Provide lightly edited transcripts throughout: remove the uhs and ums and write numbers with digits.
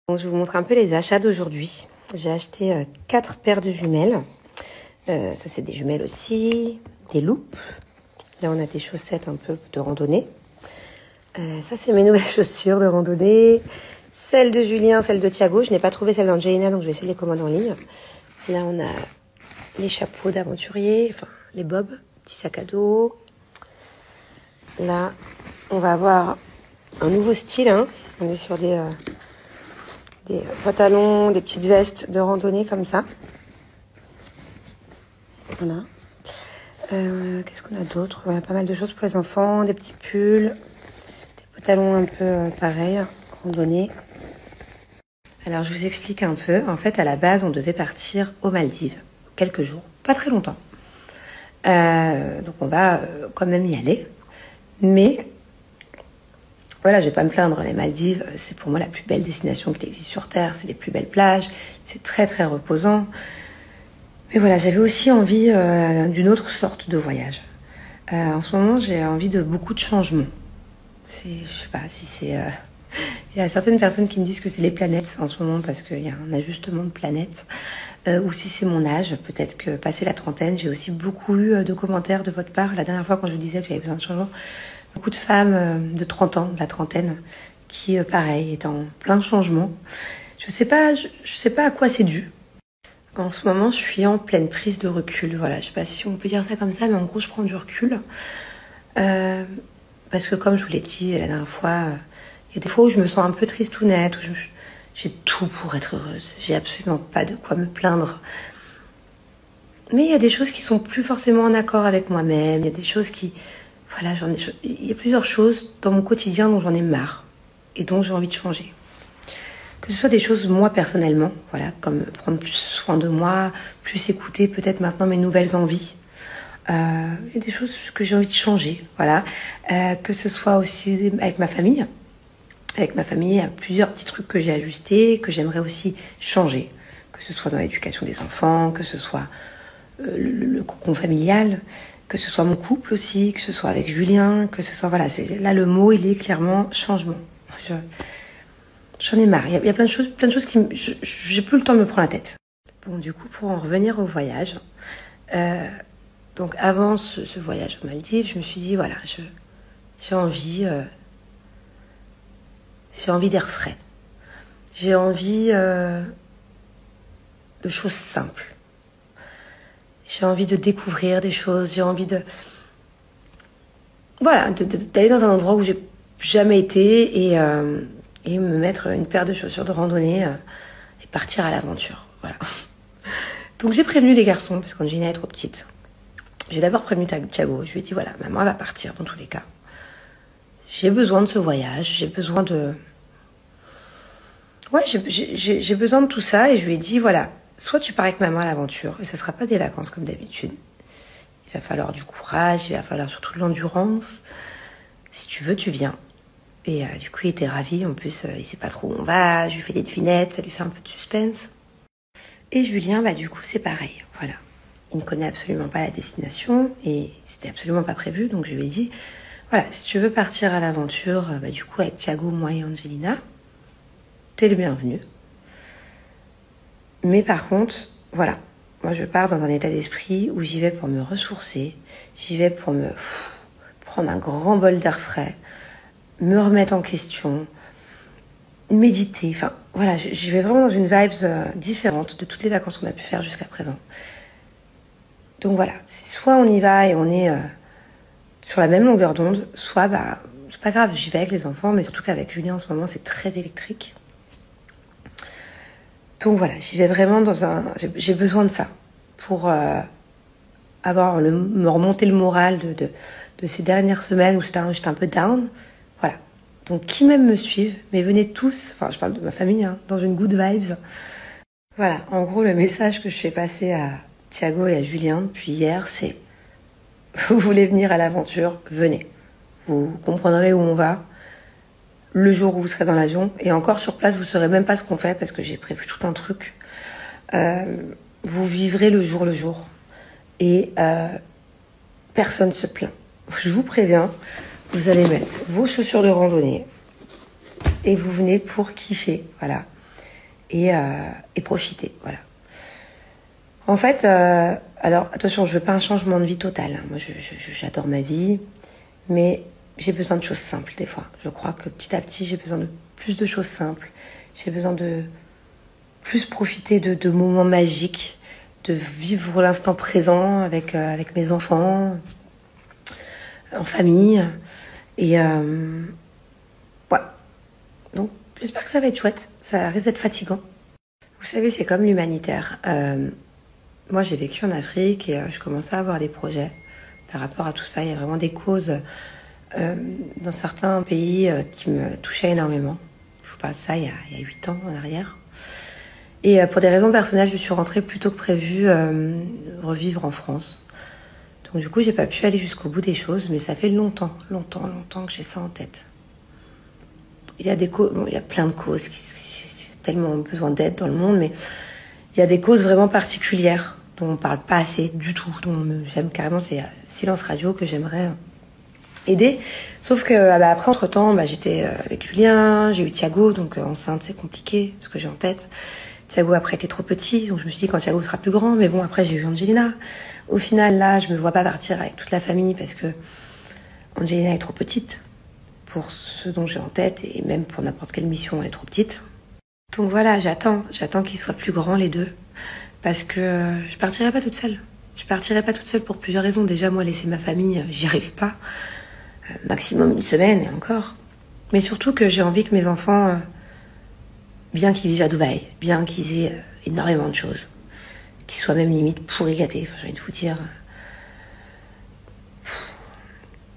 Donc, je vais vous montrer un peu les achats d'aujourd'hui. J'ai acheté 4 paires de jumelles. Ça, c'est des jumelles aussi. Des loupes. Là, on a des chaussettes un peu de randonnée. Ça, c'est mes nouvelles chaussures de randonnée. Celles de Julien, celles de Thiago. Je n'ai pas trouvé celles d'Angelina, donc je vais essayer de les commander en ligne. Là, on a les chapeaux d'aventurier, enfin, les bobs, petits sacs à dos. Là, on va avoir un nouveau style. Hein. On est sur des pantalons, des petites vestes de randonnée comme ça. Voilà. Qu'est-ce qu'on a d'autre? Voilà, pas mal de choses pour les enfants, des petits pulls, des pantalons un peu pareils, randonnée. Alors, je vous explique un peu. En fait, à la base, on devait partir aux Maldives. Quelques jours, pas très longtemps. Donc, on va quand même y aller. Mais, voilà, je vais pas me plaindre. Les Maldives, c'est pour moi la plus belle destination qui existe sur Terre. C'est les plus belles plages. C'est très, très reposant. Mais voilà, j'avais aussi envie d'une autre sorte de voyage. En ce moment, j'ai envie de beaucoup de changements. Je sais pas si c'est... Il y a certaines personnes qui me disent que c'est les planètes en ce moment parce qu'il y a un ajustement de planètes. Ou si c'est mon âge, peut-être que passé la trentaine, j'ai aussi beaucoup eu de commentaires de votre part. La dernière fois, quand je vous disais que j'avais besoin de changement, beaucoup de femmes de 30 ans, de la trentaine, qui, pareil, est en plein changement. Je sais pas à quoi c'est dû. En ce moment, je suis en pleine prise de recul. Voilà, je sais pas si on peut dire ça comme ça, mais en gros, je prends du recul. Parce que comme je vous l'ai dit la dernière fois, il y a des fois où je me sens un peu tristounette, où j'ai tout pour être heureuse. J'ai absolument pas de quoi me plaindre. Mais il y a des choses qui sont plus forcément en accord avec moi-même. Il y a des choses qui... Voilà, il y a plusieurs choses dans mon quotidien dont j'en ai marre et dont j'ai envie de changer. Que ce soit des choses, moi, personnellement, voilà, comme prendre plus soin de moi, plus écouter peut-être maintenant mes nouvelles envies. Il y a des choses que j'ai envie de changer, voilà. Que ce soit aussi avec ma famille. Avec ma famille, il y a plusieurs petits trucs que j'ai ajustés, que j'aimerais aussi changer. Que ce soit dans l'éducation des enfants, que ce soit le cocon familial, que ce soit mon couple aussi, que ce soit avec Julien, que ce soit... Voilà, là, le mot, il est clairement changement. J'en ai marre. Il y a plein de choses qui... J'ai plus le temps de me prendre la tête. Bon, du coup, pour en revenir au voyage... donc, avant ce voyage aux Maldives, je me suis dit, voilà, j'ai envie d'air frais. J'ai envie de choses simples. J'ai envie de découvrir des choses. J'ai envie de... Voilà, d'aller dans un endroit où j'ai jamais été et me mettre une paire de chaussures de randonnée et partir à l'aventure. Voilà. Donc j'ai prévenu les garçons parce qu'Angelina est trop petite. J'ai d'abord prévenu Thiago. Je lui ai dit, voilà, maman elle va partir dans tous les cas. J'ai besoin de ce voyage. J'ai besoin de... Ouais, j'ai besoin de tout ça. Et je lui ai dit, voilà, soit tu pars avec maman à l'aventure et ça sera pas des vacances comme d'habitude. Il va falloir du courage, il va falloir surtout de l'endurance. Si tu veux, tu viens. Et du coup, il était ravi. En plus, il sait pas trop où on va. Je lui fais des devinettes, ça lui fait un peu de suspense. Et Julien, du coup, c'est pareil. Voilà. Il ne connaît absolument pas la destination et c'était absolument pas prévu. Donc, je lui ai dit, voilà, si tu veux partir à l'aventure, du coup, avec Thiago, moi et Angelina, t'es le bienvenu. Mais par contre, voilà, moi, je pars dans un état d'esprit où j'y vais pour me ressourcer. J'y vais pour me prendre un grand bol d'air frais, me remettre en question, méditer. Enfin, voilà, j'y vais vraiment dans une vibe différente de toutes les vacances qu'on a pu faire jusqu'à présent. Donc voilà, soit on y va et on est sur la même longueur d'onde, soit c'est pas grave, j'y vais avec les enfants, mais surtout qu'avec Julien en ce moment, c'est très électrique. Donc voilà, j'y vais vraiment j'ai besoin de ça pour me remonter le moral de ces dernières semaines où j'étais un peu down. Voilà. Donc qui m'aime me suivent, mais venez tous, enfin je parle de ma famille, hein, dans une good vibes. Voilà, en gros le message que je fais passer à Thiago et à Julien depuis hier, c'est vous voulez venir à l'aventure, venez. Vous comprendrez où on va le jour où vous serez dans l'avion. Et encore sur place, vous ne saurez même pas ce qu'on fait parce que j'ai prévu tout un truc. Vous vivrez le jour. Et personne ne se plaint. Je vous préviens, vous allez mettre vos chaussures de randonnée et vous venez pour kiffer. Voilà. et profiter, voilà. En fait, alors attention, je veux pas un changement de vie total. Moi, j'adore ma vie, mais j'ai besoin de choses simples des fois. Je crois que petit à petit, j'ai besoin de plus de choses simples. J'ai besoin de plus profiter de moments magiques, de vivre l'instant présent avec mes enfants, en famille. Et ouais. Donc, j'espère que ça va être chouette. Ça risque d'être fatigant. Vous savez, c'est comme l'humanitaire. Moi, j'ai vécu en Afrique et je commençais à avoir des projets par rapport à tout ça. Il y a vraiment des causes dans certains pays qui me touchaient énormément. Je vous parle de ça il y a 8 ans en arrière. Et pour des raisons personnelles, je suis rentrée plus tôt que prévu revivre en France. Donc du coup, j'ai pas pu aller jusqu'au bout des choses, mais ça fait longtemps que j'ai ça en tête. Il y a il y a plein de causes qui ont tellement besoin d'aide dans le monde, mais il y a des causes vraiment particulières dont on parle pas assez du tout, dont j'aime carrément, c'est Silence Radio que j'aimerais aider. Sauf que après, entre-temps, j'étais avec Julien, j'ai eu Thiago, donc enceinte, c'est compliqué, ce que j'ai en tête. Thiago, après, était trop petit, donc je me suis dit quand Thiago sera plus grand, mais bon, après, j'ai eu Angelina. Au final, là, je me vois pas partir avec toute la famille parce que Angelina est trop petite pour ce dont j'ai en tête et même pour n'importe quelle mission, elle est trop petite. Donc voilà, j'attends qu'ils soient plus grands les deux parce que je partirai pas toute seule. Je partirai pas toute seule pour plusieurs raisons. Déjà, moi, laisser ma famille, j'y arrive pas. Maximum une semaine et encore. Mais surtout que j'ai envie que mes enfants, bien qu'ils vivent à Dubaï, bien qu'ils aient énormément de choses, qu'ils soient même limite pourri gâtés, enfin, j'ai envie de vous dire.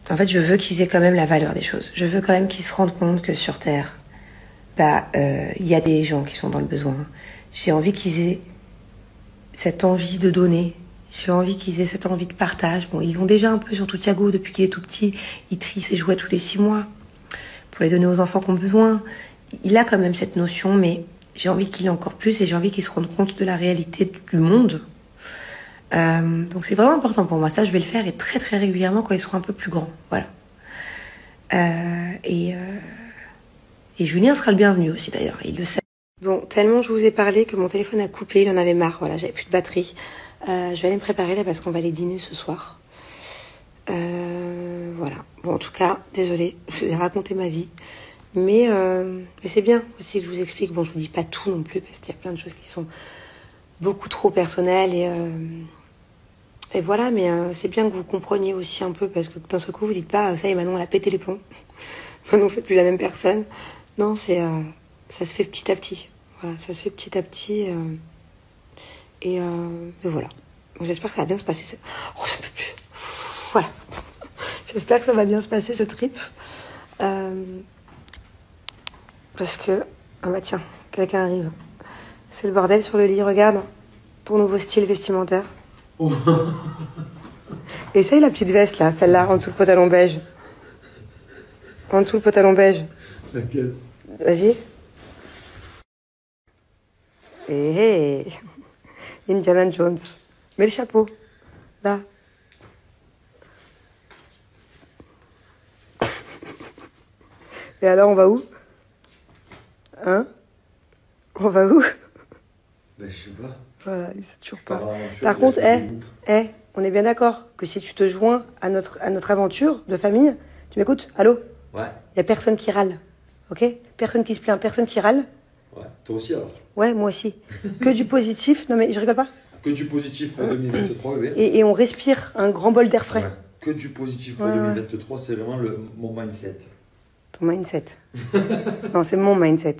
En fait, je veux qu'ils aient quand même la valeur des choses. Je veux quand même qu'ils se rendent compte que sur Terre, y a des gens qui sont dans le besoin. J'ai envie qu'ils aient cette envie de donner. J'ai envie qu'ils aient cette envie de partage. Bon, ils l'ont déjà un peu, surtout Thiago, depuis qu'il est tout petit. Il trie ses jouets tous les 6 mois pour les donner aux enfants qui ont besoin. Il a quand même cette notion, mais j'ai envie qu'il ait encore plus et j'ai envie qu'il se rende compte de la réalité du monde. Donc c'est vraiment important pour moi. Ça, je vais le faire et très très régulièrement quand ils seront un peu plus grands. Voilà. Et Julien sera le bienvenu aussi d'ailleurs, il le sait. Bon, tellement je vous ai parlé que mon téléphone a coupé, il en avait marre, voilà, j'avais plus de batterie. Je vais aller me préparer là parce qu'on va aller dîner ce soir. Voilà. Bon, en tout cas, désolée, je vous ai raconté ma vie. Mais c'est bien aussi que je vous explique. Bon, je vous dis pas tout non plus parce qu'il y a plein de choses qui sont beaucoup trop personnelles et voilà, mais c'est bien que vous compreniez aussi un peu parce que d'un seul coup vous dites pas ça y est, Manon elle a pété les plombs. Manon c'est plus la même personne. Non, ça se fait petit à petit. Voilà, ça se fait petit à petit et voilà. Donc, j'espère que ça va bien se passer. Oh, j'en peux plus. Voilà. J'espère que ça va bien se passer ce trip. Parce que ah bah tiens, quelqu'un arrive. C'est le bordel sur le lit. Regarde ton nouveau style vestimentaire. Oh. Essaye la petite veste là, celle-là, en dessous le pantalon beige. En dessous le pantalon beige. Laquelle? Vas-y. Hé, Indiana Jones. Mets le chapeau. Là. Et alors, on va où? Hein? On va où? Ben, je sais pas. Voilà, il sait toujours pas. Par contre, on est bien d'accord que si tu te joins à notre aventure de famille, tu m'écoutes? Allô? Ouais. Il y a personne qui râle, ok? Personne qui se plaint, personne qui râle. Ouais, toi aussi alors? Ouais, moi aussi. Que du positif, non mais je rigole pas. Que du positif pour 2023, bébé. Et on respire un grand bol d'air frais. Ouais. Que du positif pour 2023, c'est vraiment mon mindset. Ton mindset. Non, c'est mon mindset.